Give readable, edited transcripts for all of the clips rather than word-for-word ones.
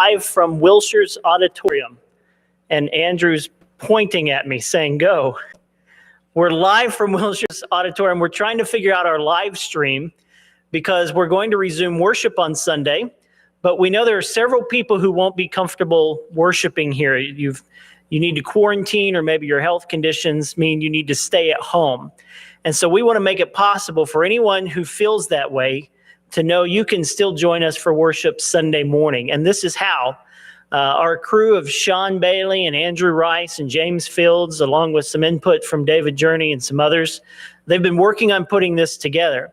live from Wilshire's Auditorium. And Andrew's pointing at me saying, go. We're live from Wilshire's Auditorium. We're trying to figure out our live stream because we're going to resume worship on Sunday. But we know there are several people who won't be comfortable worshiping here. You need to quarantine, or maybe your health conditions mean you need to stay at home. And so we want to make it possible for anyone who feels that way to know you can still join us for worship Sunday morning. And this is how. Our crew of Sean Bailey and Andrew Rice and James Fields, along with some input from David Journey and some others, they've been working on putting this together.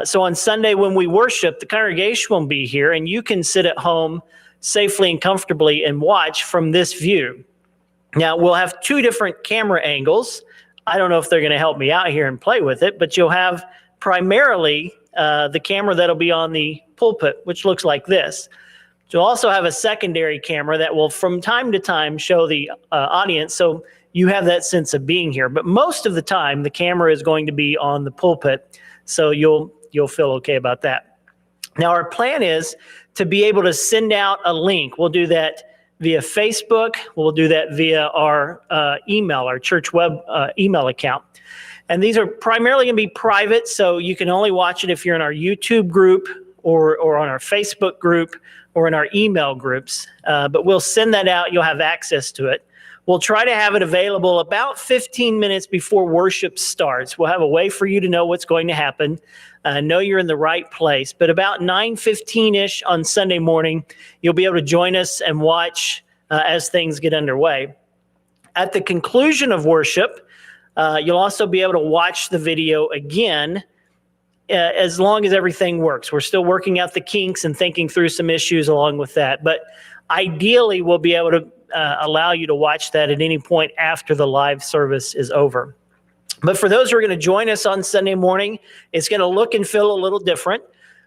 So on Sunday when we worship, the congregation will be here, and you can sit at home safely and comfortably and watch from this view. Now, we'll have two different camera angles. I don't know if they're going to help me out here and play with it, but you'll have primarily the camera that'll be on the pulpit, which looks like this. You'll also have a secondary camera that will from time to time show the audience, so you have that sense of being here. But most of the time, the camera is going to be on the pulpit, so you'll feel okay about that. Now, our plan is to be able to send out a link. We'll do that via Facebook. We'll do that via our email, our church web email account. And these are primarily going to be private, so you can only watch it if you're in our YouTube group or on our Facebook group or in our email groups. But we'll send that out. You'll have access to it. We'll try to have it available about 15 minutes before worship starts. We'll have a way for you to know what's going to happen, know you're in the right place. But about 9:15-ish on Sunday morning, you'll be able to join us and watch as things get underway. At the conclusion of worship, you'll also be able to watch the video again as long as everything works. We're still working out the kinks and thinking through some issues along with that. But ideally, we'll be able to allow you to watch that at any point after the live service is over. But for those who are going to join us on Sunday morning, it's going to look and feel a little different.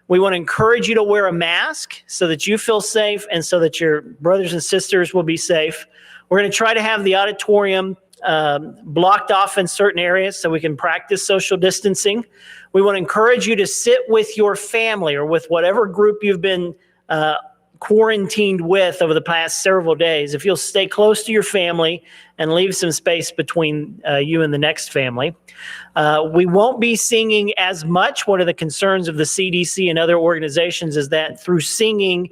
We want to encourage you to wear a mask so that you feel safe and so that your brothers and sisters will be safe. We're going to try to have the auditorium blocked off in certain areas so we can practice social distancing. We want to encourage you to sit with your family or with whatever group you've been quarantined with over the past several days. If you'll stay close to your family and leave some space between you and the next family. We won't be singing as much. One of the concerns of the CDC and other organizations is that through singing,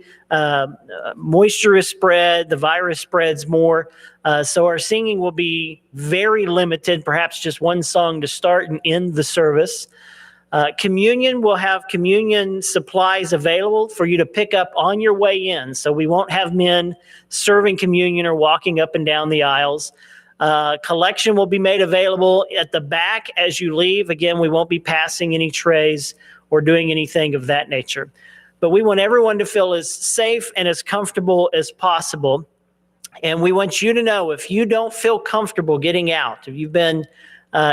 moisture is spread, the virus spreads more. So our singing will be very limited, perhaps just one song to start and end the service. Communion, we'll have communion supplies available for you to pick up on your way in. So we won't have men serving communion or walking up and down the aisles. Collection will be made available at the back as you leave. Again, we won't be passing any trays or doing anything of that nature. But we want everyone to feel as safe and as comfortable as possible. And we want you to know if you don't feel comfortable getting out, if you've been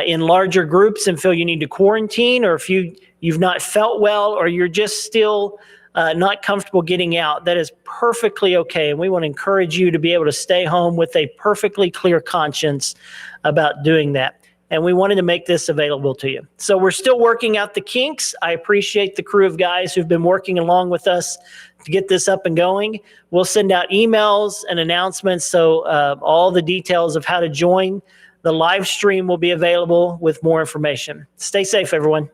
in larger groups and feel you need to quarantine, or if you've not felt well, or you're just still not comfortable getting out, that is perfectly okay. And we want to encourage you to be able to stay home with a perfectly clear conscience about doing that. And we wanted to make this available to you. So we're still working out the kinks. I appreciate the crew of guys who've been working along with us to get this up and going. We'll send out emails and announcements, so all the details of how to join the live stream will be available with more information. Stay safe, everyone.